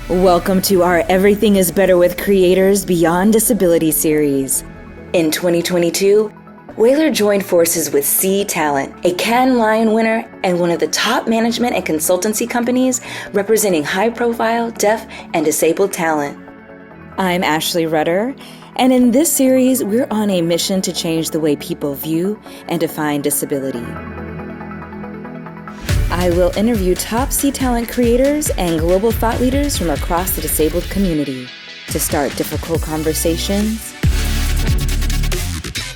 Welcome to our Everything is Better with Creators Beyond Disability series. In 2022, Whalar joined forces with C Talent, a Cannes Lion winner and one of the top management and consultancy companies representing high-profile deaf and disabled talent. I'm Ashley Rudder, and in this series, we're on a mission to change the way people view and define disability. I will interview top C Talent creators and global thought leaders from across the disabled community to start difficult conversations,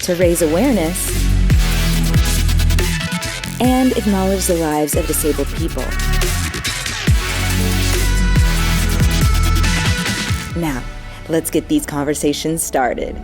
to raise awareness, and acknowledge the lives of disabled people. Now, let's get these conversations started.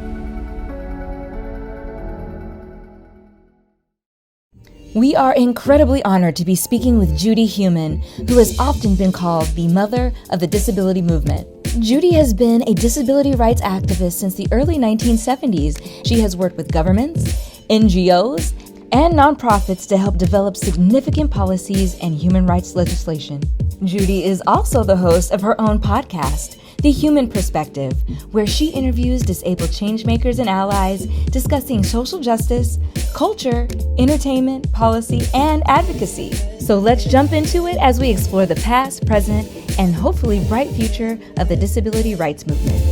We are incredibly honored to be speaking with Judy Heumann, who has often been called the mother of the disability movement. Judy has been a disability rights activist since the early 1970s. She has worked with governments, NGOs, and nonprofits to help develop significant policies and human rights legislation. Judy is also the host of her own podcast, The Human Perspective, where she interviews disabled changemakers and allies discussing social justice, culture, entertainment, policy, and advocacy. So let's jump into it as we explore the past, present, and hopefully bright future of the disability rights movement.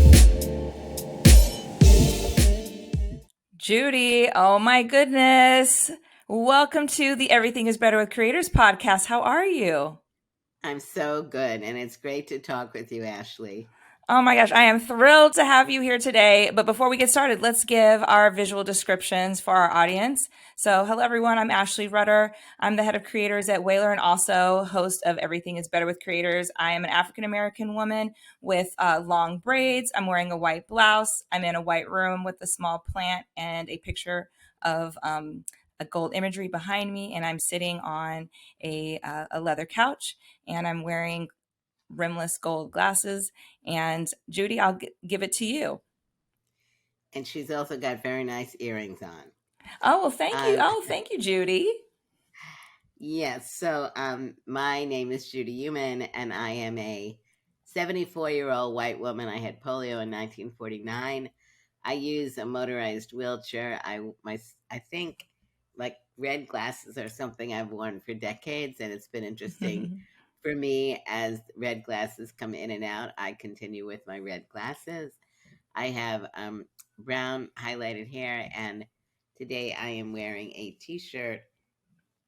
Judy, oh my goodness. Welcome to the Everything is Better with Creators podcast. How are you? I'm so good, and it's great to talk with you, Ashley. Oh my gosh, I am thrilled to have you here today. But before we get started, let's give our visual descriptions for our audience. So hello, everyone. I'm Ashley Rudder. I'm the head of creators at Whalar and also host of Everything is Better with Creators. I am an African-American woman with long braids. I'm wearing a white blouse. I'm in a white room with a small plant and a picture of a gold imagery behind me. And I'm sitting on a leather couch, and I'm wearing rimless gold glasses. And Judy, I'll give it to you. And she's also got very nice earrings on. Oh, well, thank you. Thank you, Judy. Yes. So my name is Judy Heumann, and I am a 74-year-old white woman. I had polio in 1949. I use a motorized wheelchair. I think like red glasses are something I've worn for decades, and it's been interesting for me as red glasses come in and out. I continue with my red glasses. I have brown highlighted hair, and today I am wearing a t-shirt,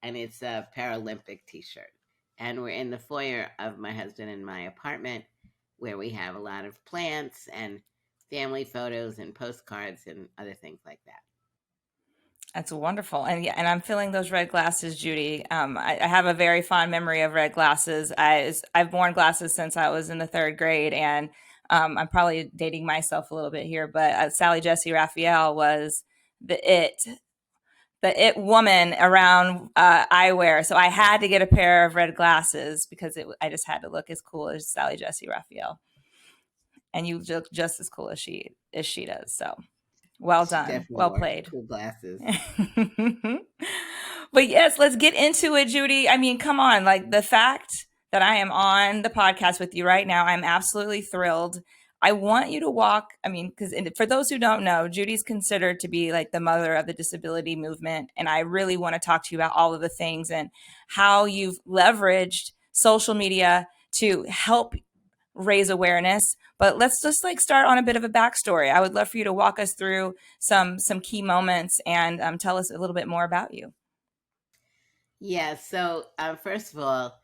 and it's a Paralympic t-shirt. And we're in the foyer of my husband and my apartment, where we have a lot of plants and family photos and postcards and other things like that. That's wonderful. And yeah, and I'm feeling those red glasses, Judy. I have a very fond memory of red glasses. I've worn glasses since I was in the third grade, and I'm probably dating myself a little bit here, but Sally Jesse Raphael was the it woman around eyewear. So I had to get a pair of red glasses because I just had to look as cool as Sally Jesse Raphael. And you look just as cool as she does. So well done. Well played. Cool glasses. But yes, let's get into it, Judy. I mean, come on. Like, the fact that I am on the podcast with you right now, I'm absolutely thrilled. I want you to walk, because for those who don't know, Judy's considered to be like the mother of the disability movement. And I really want to talk to you about all of the things and how you've leveraged social media to help raise awareness. But let's just start on a bit of a backstory. I would love for you to walk us through some key moments and tell us a little bit more about you. Yeah. So first of all,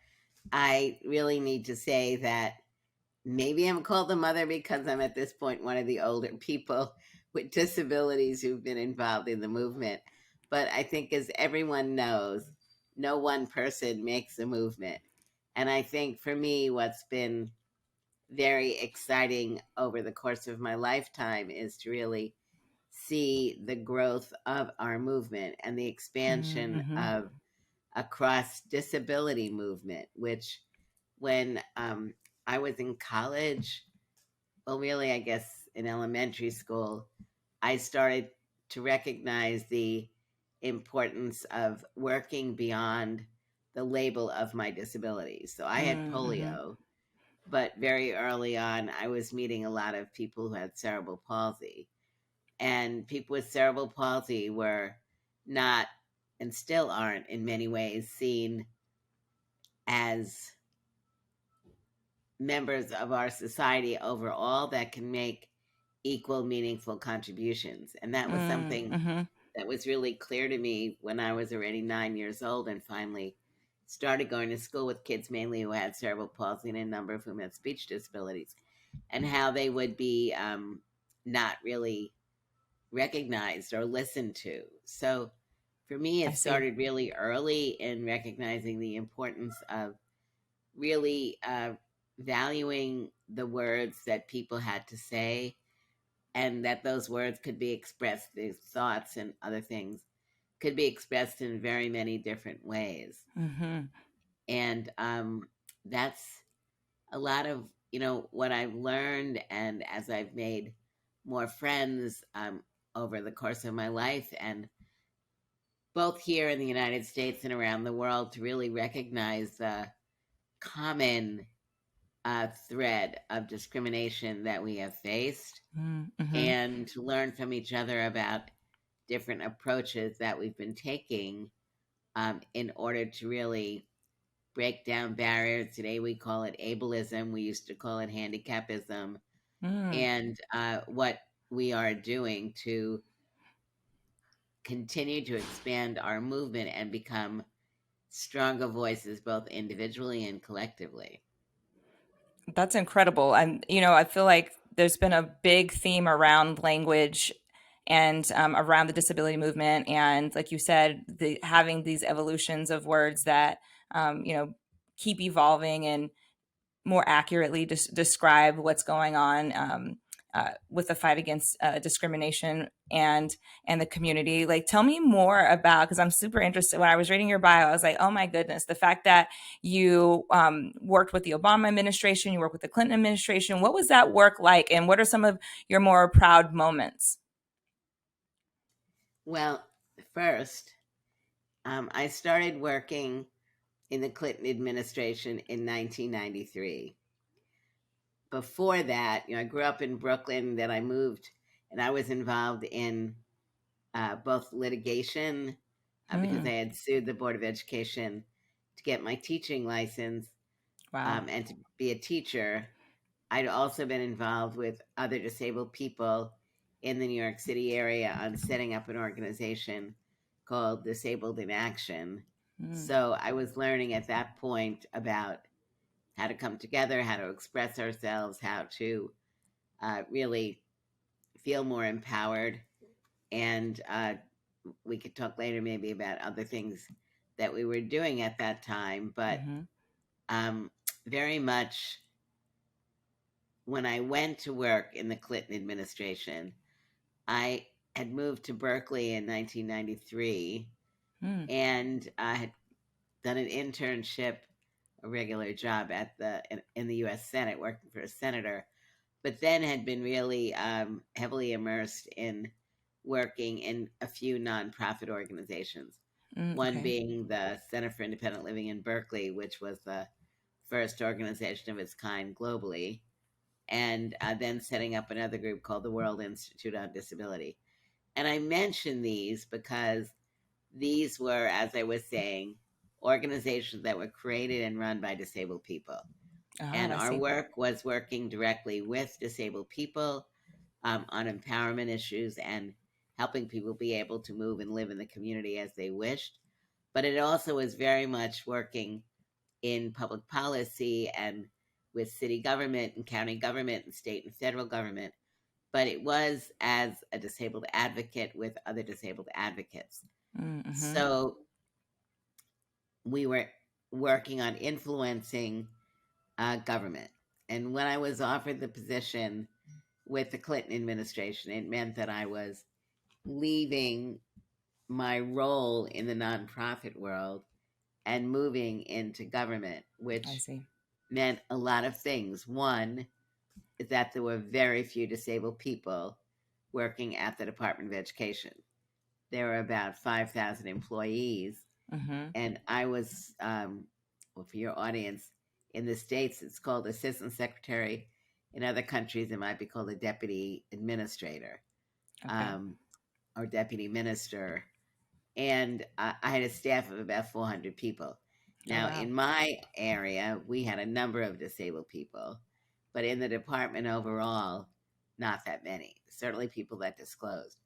I really need to say that maybe I'm called the mother because I'm at this point one of the older people with disabilities who've been involved in the movement. But I think, as everyone knows, no one person makes a movement. And I think for me, what's been very exciting over the course of my lifetime is to really see the growth of our movement and the expansion of a cross disability movement, which when I was in college, well, really, I guess in elementary school, I started to recognize the importance of working beyond the label of my disability. So I had polio, but very early on, I was meeting a lot of people who had cerebral palsy. And people with cerebral palsy were not, and still aren't in many ways, seen as members of our society overall that can make equal, meaningful contributions. And that was something Mm-hmm. that was really clear to me when I was already 9 years old and finally started going to school with kids mainly who had cerebral palsy and a number of whom had speech disabilities, and how they would be not really recognized or listened to. So for me, I it see. started really early in recognizing the importance of really valuing the words that people had to say, and that those words could be expressed, these thoughts and other things could be expressed in very many different ways. Mm-hmm. And that's a lot of, what I've learned. And as I've made more friends over the course of my life, and both here in the United States and around the world, to really recognize the common thread of discrimination that we have faced, Mm-hmm. and to learn from each other about different approaches that we've been taking in order to really break down barriers. Today we call it ableism. We used to call it handicapism. Mm. And what we are doing to continue to expand our movement and become stronger voices, both individually and collectively. That's incredible. And, I feel like there's been a big theme around language and around the disability movement. And like you said, having these evolutions of words that, keep evolving and more accurately describe what's going on with the fight against discrimination and the community. Like, tell me more about, because I'm super interested. When I was reading your bio, I was like, oh my goodness, the fact that you worked with the Obama administration, you worked with the Clinton administration. What was that work like, and what are some of your more proud moments? Well, first, I started working in the Clinton administration in 1993. Before that, I grew up in Brooklyn, then I moved, and I was involved in both litigation because I Mm, had sued the Board of Education to get my teaching license wow. and to be a teacher. I'd also been involved with other disabled people in the New York City area on setting up an organization called Disabled in Action. Mm, So I was learning at that point about how to come together, how to express ourselves, how to really feel more empowered. And we could talk later maybe about other things that we were doing at that time. But mm-hmm, um, very much when I went to work in the Clinton administration, I had moved to Berkeley in 1993, mm, and I had done an internship, a regular job in the U.S. Senate, working for a senator, but then had been really heavily immersed in working in a few nonprofit organizations. mm, One okay. being the Center for Independent Living in Berkeley, which was the first organization of its kind globally, and then setting up another group called the World Institute on Disability. And I mention these because these were, as I was saying, organizations that were created and run by disabled people. Oh, And I our see. work was working directly with disabled people on empowerment issues and helping people be able to move and live in the community as they wished. But it also was very much working in public policy and with city government and county government and state and federal government. But it was as a disabled advocate with other disabled advocates. Mm-hmm, So we were working on influencing government. And when I was offered the position with the Clinton administration, it meant that I was leaving my role in the nonprofit world and moving into government, I which see. meant a lot of things. One is that there were very few disabled people working at the Department of Education. There were about 5,000 employees, Mm-hmm, and I was, well, for your audience, In the States, it's called assistant secretary. In other countries, it might be called a deputy administrator, Okay. or deputy minister. And I had a staff of about 400 people. Oh, Now, wow. in my area, we had a number of disabled people, but in the department overall, not that many. Certainly people that disclosed.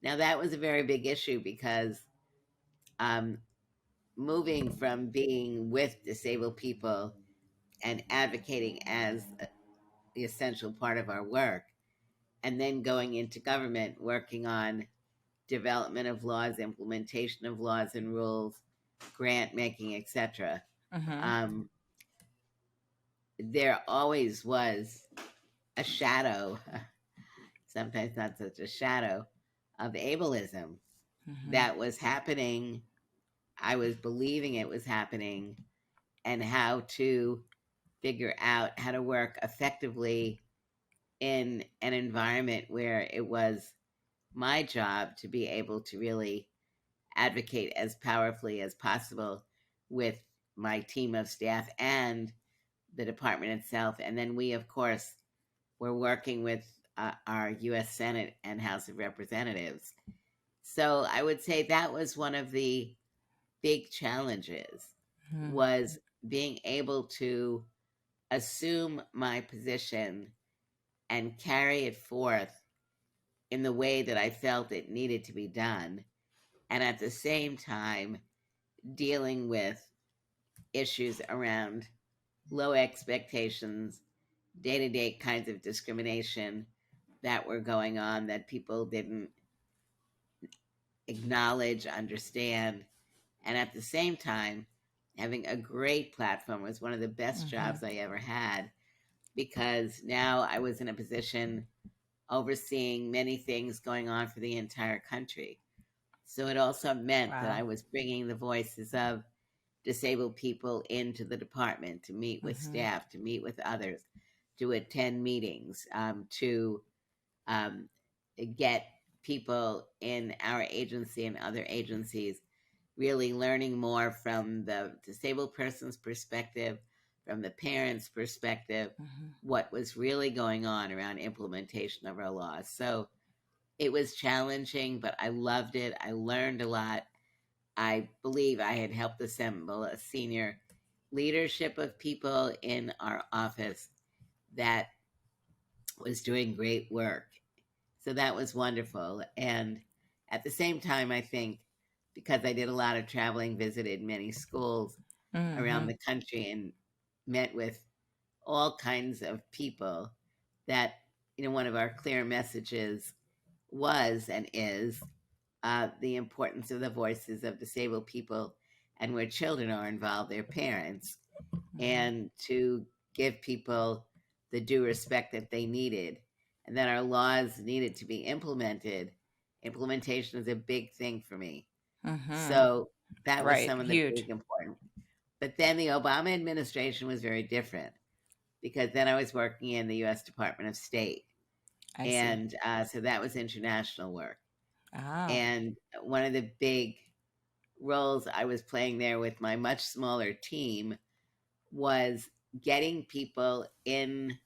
Now, that was a very big issue because um, moving from being with disabled people and advocating as the essential part of our work, and then going into government working on development of laws, implementation of laws and rules, grant making, etc. Mm-hmm. There always was a shadow, sometimes not such a shadow, of ableism Mm-hmm. that was happening. I was believing it was happening, and how to figure out how to work effectively in an environment where it was my job to be able to really advocate as powerfully as possible with my team of staff and the department itself. And then we, of course, were working with our U.S. Senate and House of Representatives. So I would say that was one of the big challenges, Mm-hmm. was being able to assume my position and carry it forth in the way that I felt it needed to be done. And at the same time, dealing with issues around low expectations, day to day kinds of discrimination that were going on that people didn't acknowledge, understand. And at the same time, having a great platform was one of the best Mm-hmm. jobs I ever had, because now I was in a position overseeing many things going on for the entire country. So it also meant that Wow. I was bringing the voices of disabled people into the department to meet with Mm-hmm. staff, to meet with others, to attend meetings, to um, get people in our agency and other agencies really learning more from the disabled person's perspective, from the parents' perspective, Mm-hmm. what was really going on around implementation of our laws. So it was challenging, but I loved it. I learned a lot. I believe I had helped assemble a senior leadership of people in our office that was doing great work. So that was wonderful. And at the same time, I think because I did a lot of traveling, visited many schools around Mm-hmm. the country and met with all kinds of people, that, one of our clear messages was and is the importance of the voices of disabled people, and where children are involved, their parents, Mm-hmm. and to give people the due respect that they needed, and that our laws needed to be implemented. Implementation is a big thing for me. Mm-hmm. So that was Right. some of the Huge. big important. But then the Obama administration was very different, because then I was working in the U.S. Department of State. I see. And so that was international work. Ah. And one of the big roles I was playing there with my much smaller team was getting people in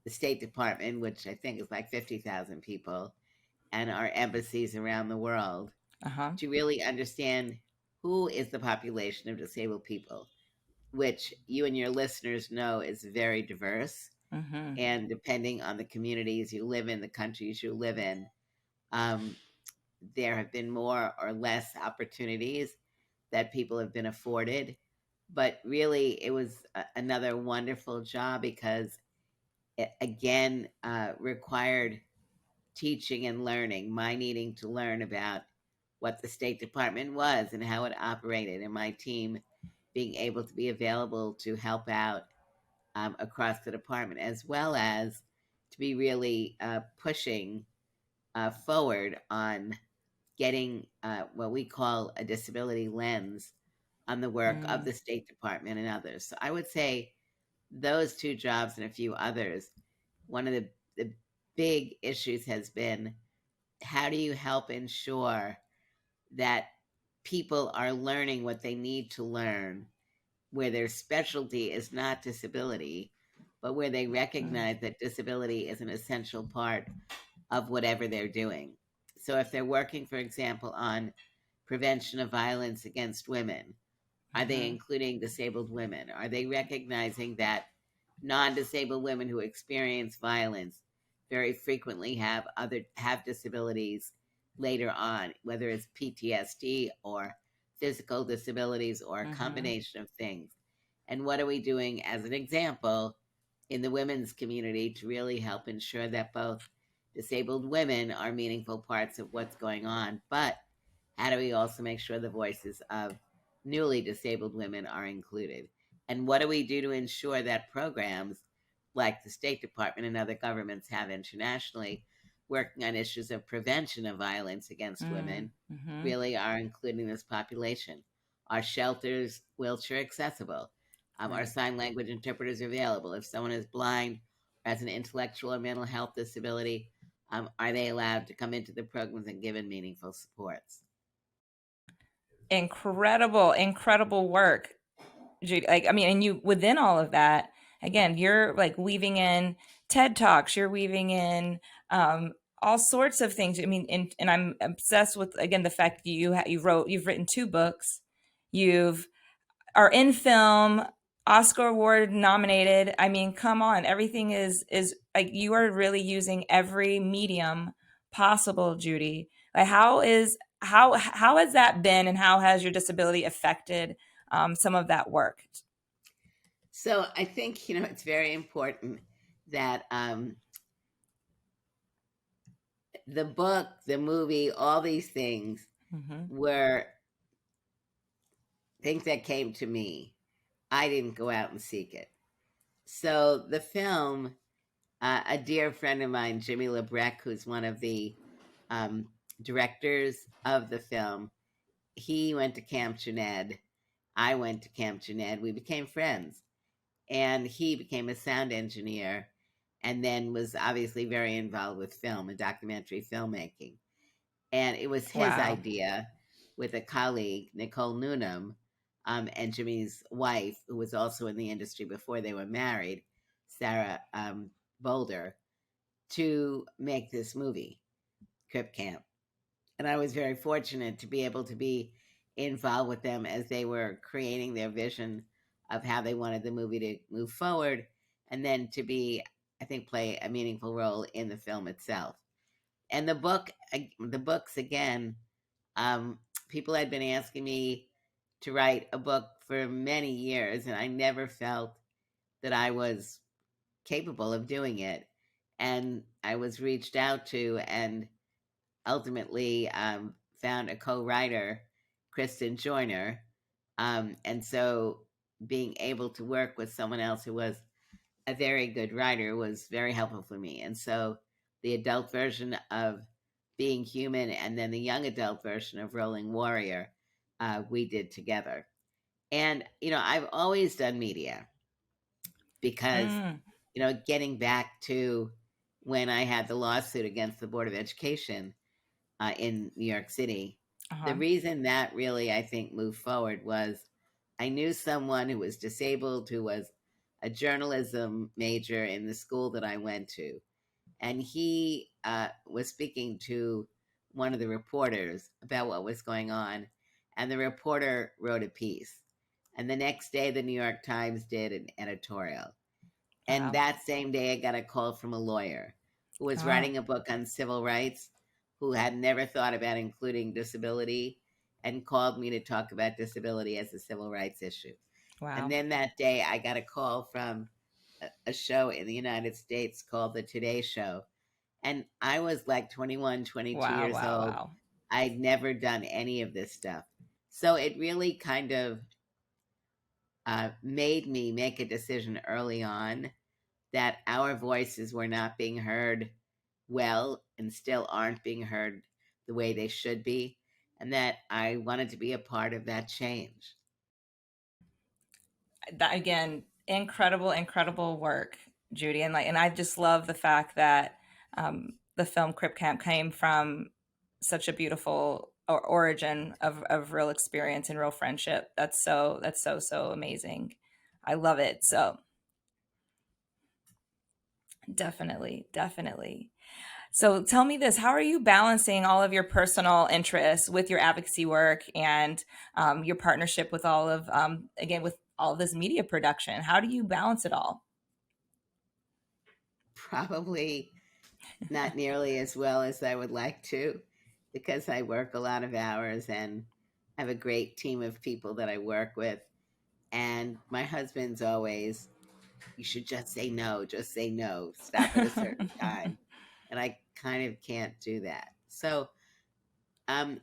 the State Department, which I think is like 50,000 people, and our embassies around the world, Uh-huh. to really understand who is the population of disabled people, which you and your listeners know is very diverse. Mm-hmm. And depending on the communities you live in, the countries you live in, um, there have been more or less opportunities that people have been afforded. But really, it was another wonderful job, because it, again, required teaching and learning, my needing to learn about what the State Department was and how it operated, and my team being able to be available to help out across the department, as well as to be really pushing forward on getting what we call a disability lens on the work of Mm. the State Department and others. So I would say those two jobs and a few others, one of the big issues has been, how do you help ensure that people are learning what they need to learn where their specialty is not disability, but where they recognize that disability is an essential part of whatever they're doing. So if they're working, for example, on prevention of violence against women, are they including disabled women? Are they recognizing that non-disabled women who experience violence very frequently have disabilities later on, whether it's PTSD or physical disabilities or a combination of things? And what are we doing as an example in the women's community to really help ensure that both disabled women are meaningful parts of what's going on, but how do we also make sure the voices of newly disabled women are included? And what do we do to ensure that programs like the State Department and other governments have internationally, working on issues of prevention of violence against women, really are including this population? Are shelters wheelchair accessible? Are sign language interpreters available? If someone is blind or has an intellectual or mental health disability, are they allowed to come into the programs and given meaningful supports? Incredible work, Judy. Like, I mean, and you, within all of that, again, you're like weaving in TED Talks, you're weaving in all sorts of things. I mean, and I'm obsessed with, again, the fact that you've written 2 books, you've are in film, Oscar award nominated. I mean, come on, everything is like, you are really using every medium possible, Judy. Like, how has that been, and how has your disability affected some of that work? So I think, it's very important that the book, the movie, all these things were things that came to me. I didn't go out and seek it. So the film, a dear friend of mine, Jimmy LeBrecq, who's one of the directors of the film, he went to Camp Jened. I went to Camp Jened. We became friends. And he became a sound engineer and then was obviously very involved with film and documentary filmmaking. And it was his idea with a colleague, Nicole Newnham, and Jimmy's wife, who was also in the industry before they were married, Sarah Boulder, to make this movie, Crip Camp. And I was very fortunate to be able to be involved with them as they were creating their vision of how they wanted the movie to move forward, and then to be, I think, play a meaningful role in the film itself. And the books again, people had been asking me to write a book for many years, and I never felt that I was capable of doing it. And I was reached out to, and ultimately found a co-writer, Kristen Joyner. And so being able to work with someone else who was a very good writer was very helpful for me. And so the adult version of Being Human and then the young adult version of Rolling Warrior, we did together. And, I've always done media because, getting back to when I had the lawsuit against the Board of Education in New York City, the reason that really, I think, moved forward was I knew someone who was disabled, who was a journalism major in the school that I went to. And he was speaking to one of the reporters about what was going on. And the reporter wrote a piece. And the next day, the New York Times did an editorial. And that same day, I got a call from a lawyer who was writing a book on civil rights, who had never thought about including disability, and called me to talk about disability as a civil rights issue. And then that day, I got a call from a show in the United States called The Today Show. And I was like 21, 22 years old. I'd never done any of this stuff. So it really kind of made me make a decision early on that our voices were not being heard well, and still aren't being heard the way they should be, and that I wanted to be a part of that change. That, again, incredible work, Judy. And I just love the fact that the film Crip Camp came from such a beautiful origin of real experience and real friendship. That's so amazing. I love it. So definitely. So tell me this, how are you balancing all of your personal interests with your advocacy work and your partnership with all of, again, with all of this media production? How do you balance it all? Probably not nearly as well as I would like to, because I work a lot of hours and have a great team of people that I work with. And my husband's always, you should just say no, stop at a certain time. And I kind of can't do that. So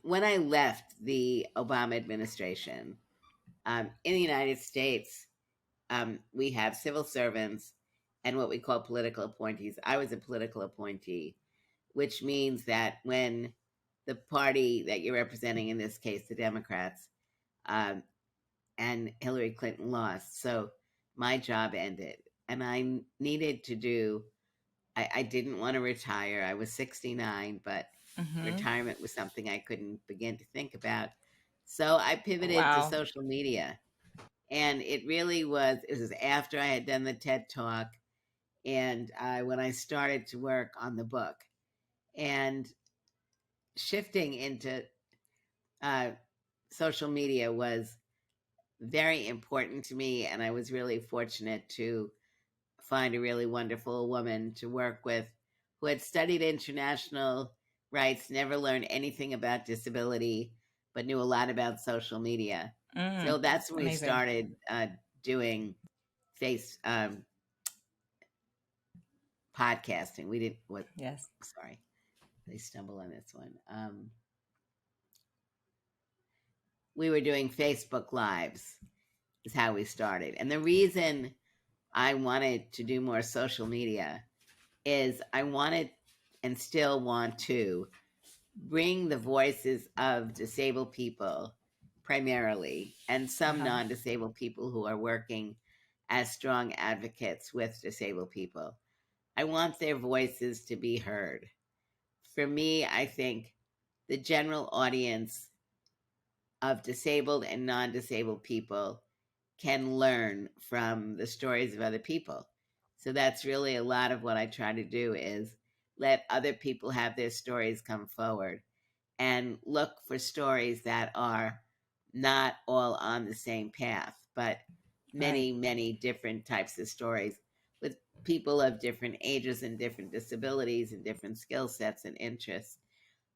when I left the Obama administration, in the United States, we have civil servants and what we call political appointees. I was a political appointee, which means that when the party that you're representing, in this case, the Democrats, and Hillary Clinton lost, so my job ended. And I needed to do, I didn't want to retire. I was 69, but retirement was something I couldn't begin to think about. So I pivoted to Wow. social media. And it was after I had done the TED Talk and when I started to work on the book. And shifting into social media was very important to me. And I was really fortunate to find a really wonderful woman to work with who had studied international rights, never learned anything about disability, but knew a lot about social media. So that's when we started doing podcasting. We did what? Yes. Sorry, they stumble on this one. We were doing Facebook Lives, is how we started. And the reason I wanted to do more social media is I wanted and still want to bring the voices of disabled people primarily, and some non-disabled people who are working as strong advocates with disabled people. I want their voices to be heard. For me, I think the general audience of disabled and non-disabled people can learn from the stories of other people. So that's really a lot of what I try to do, is let other people have their stories come forward and look for stories that are not all on the same path, but many different types of stories with people of different ages and different disabilities and different skill sets and interests.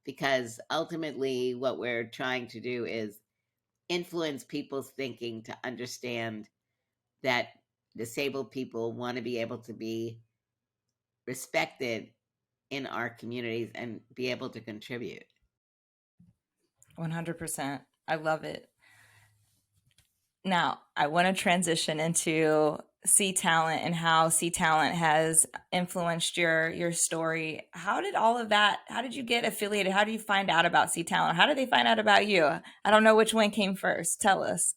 Because ultimately, what we're trying to do is influence people's thinking to understand that disabled people want to be able to be respected in our communities and be able to contribute. 100%. I love it. Now, I want to transition into C Talent and how C Talent has influenced your story. How did all of that, how did you get affiliated? How do you find out about C Talent? How did they find out about you? I don't know which one came first. Tell us.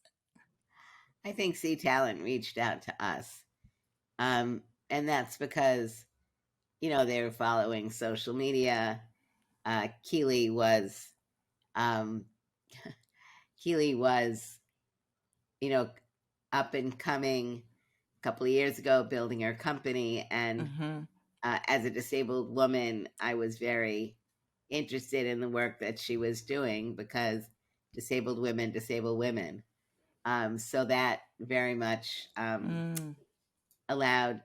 I think C Talent reached out to us. And that's because, they were following social media. Keely was, um, Keely was, up and coming a couple of years ago, building her company. And as a disabled woman, I was very interested in the work that she was doing, because disabled women. So that very much allowed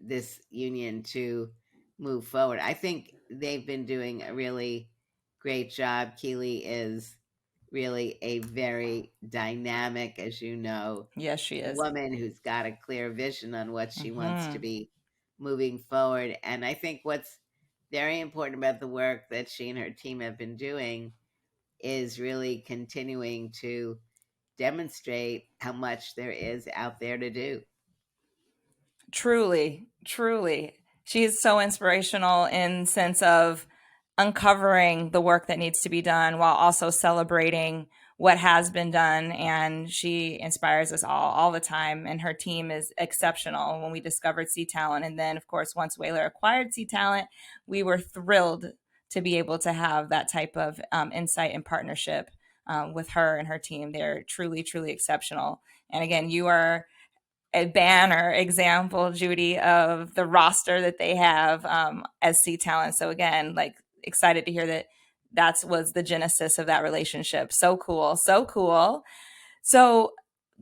this union to move forward. I think they've been doing a really great job. Keely is really a very dynamic, as you know, Yes, she is. woman who's got a clear vision on what she wants to be moving forward. And I think what's very important about the work that she and her team have been doing is really continuing to demonstrate how much there is out there to do. Truly. She is so inspirational in sense of uncovering the work that needs to be done while also celebrating what has been done. And she inspires us all the time. And her team is exceptional. When we discovered C Talent, and then of course, once Whalar acquired C Talent, we were thrilled to be able to have that type of insight and partnership with her and her team. They're truly, truly exceptional. And again, you are a banner example, Judy, of the roster that they have as C Talent. So again, like excited to hear that was the genesis of that relationship. So cool. So cool. So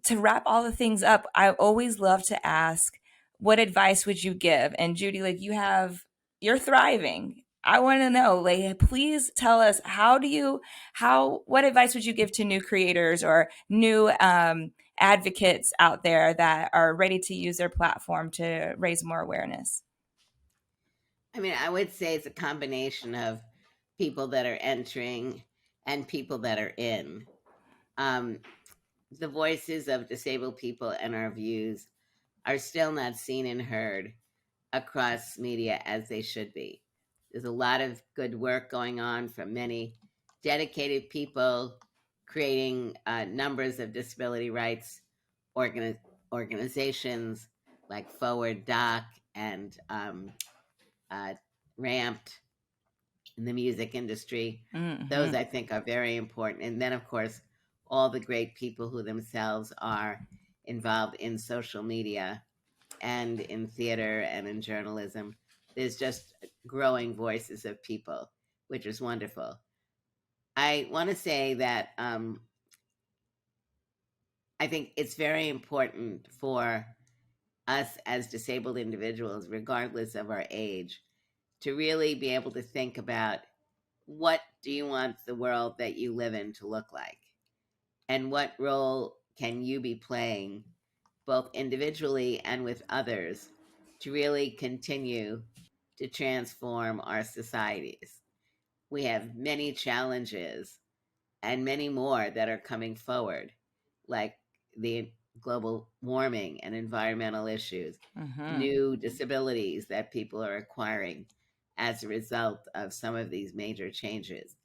to wrap all the things up, I always love to ask, what advice would you give? And Judy, like you're thriving. I want to know, like, please tell us what advice would you give to new creators or new advocates out there that are ready to use their platform to raise more awareness? I mean, I would say it's a combination of people that are entering and people that are in. The voices of disabled people and our views are still not seen and heard across media as they should be. There's a lot of good work going on from many dedicated people creating numbers of disability rights organizations like Forward Doc and Ramped in the music industry. Mm-hmm. Those, I think, are very important. And then, of course, all the great people who themselves are involved in social media and in theater and in journalism. There's just growing voices of people, which is wonderful. I want to say that I think it's very important for us as disabled individuals, regardless of our age, to really be able to think about, what do you want the world that you live in to look like? And what role can you be playing, both individually and with others, to really continue to transform our societies? We have many challenges and many more that are coming forward, like the global warming and environmental issues, new disabilities that people are acquiring as a result of some of these major changes.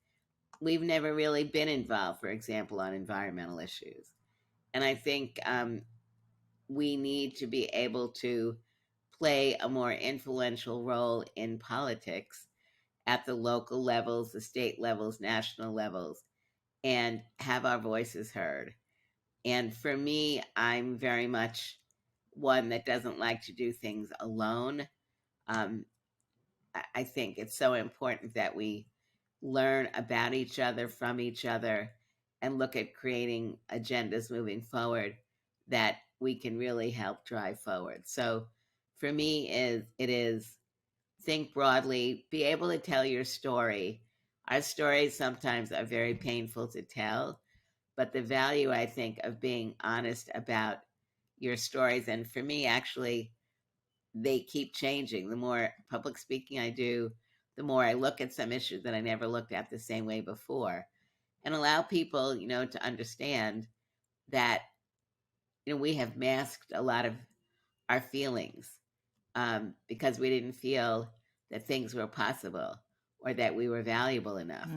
We've never really been involved, for example, on environmental issues. And I think we need to be able to play a more influential role in politics at the local levels, the state levels, national levels, and have our voices heard. And for me, I'm very much one that doesn't like to do things alone. I think it's so important that we learn about each other, from each other, and look at creating agendas moving forward that we can really help drive forward. So for me, it is think broadly, be able to tell your story. Our stories sometimes are very painful to tell, but the value, I think, of being honest about your stories, and for me, actually, they keep changing. The more public speaking I do, the more I look at some issues that I never looked at the same way before, and allow people, to understand that, we have masked a lot of our feelings because we didn't feel that things were possible or that we were valuable enough.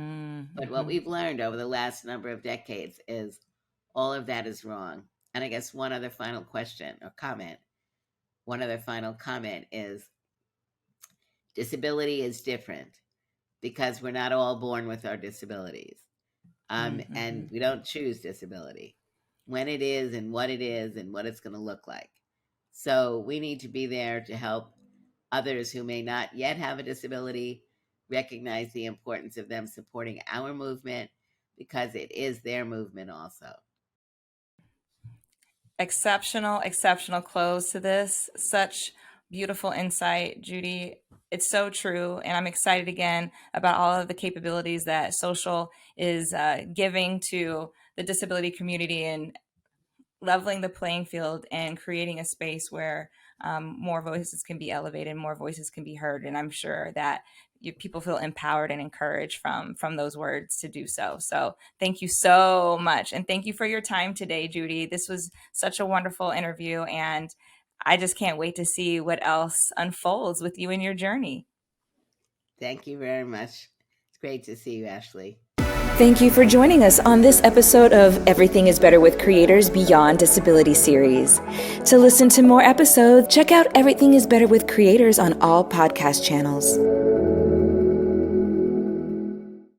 But what we've learned over the last number of decades is all of that is wrong. And I guess one other final comment is disability is different because we're not all born with our disabilities. And we don't choose disability, when it is and what it's going to look like. So we need to be there to help others who may not yet have a disability recognize the importance of them supporting our movement, because it is their movement also. Exceptional close to this. Such beautiful insight, Judy. It's so true. And I'm excited again about all of the capabilities that social is giving to the disability community and leveling the playing field and creating a space where more voices can be elevated, more voices can be heard. And I'm sure that people feel empowered and encouraged from those words to do so. So thank you so much. And thank you for your time today, Judy. This was such a wonderful interview, and I just can't wait to see what else unfolds with you in your journey. Thank you very much. It's great to see you, Ashley. Thank you for joining us on this episode of Everything is Better with Creators Beyond Disability series. To listen to more episodes, check out Everything is Better with Creators on all podcast channels.